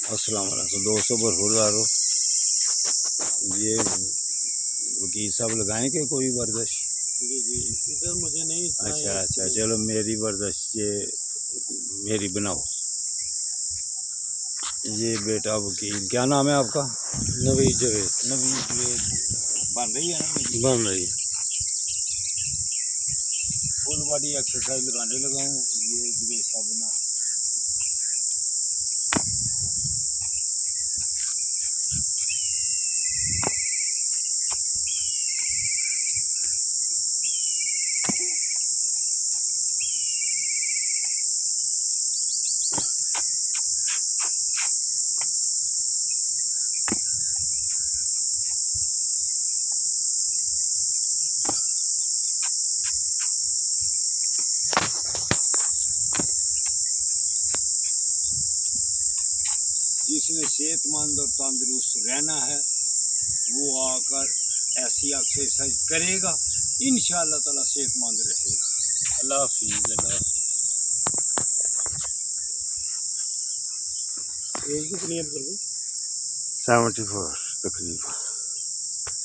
अस्सलाम वालेकुम दोस्तों, बरहुदारो ये वकील साहब लगाएंगे कोई वर्जिश? जी जी, इधर मुझे नहीं इतना अच्छा है। अच्छा, चलो मेरी वर्जिश ये मेरी बनाओ। ये बेटा वकील, क्या नाम है आपका? नवीद जवेद। नवीद जवेद। बन रही है ना? बन रही है। फुल बॉडी एक्सरसाइज लगाने लगा हूँ। ये जवेद साहब बना। जिसने सेहतमंद और तंदुरुस्त रहना है वो आकर ऐसी एक्सरसाइज करेगा, इंशाअल्लाह ताला सेहतमंद रहेगा। अल्लाह हाफिज़, अल्लाह हाफिज़। एज कितनी है? 74 तकरीबन।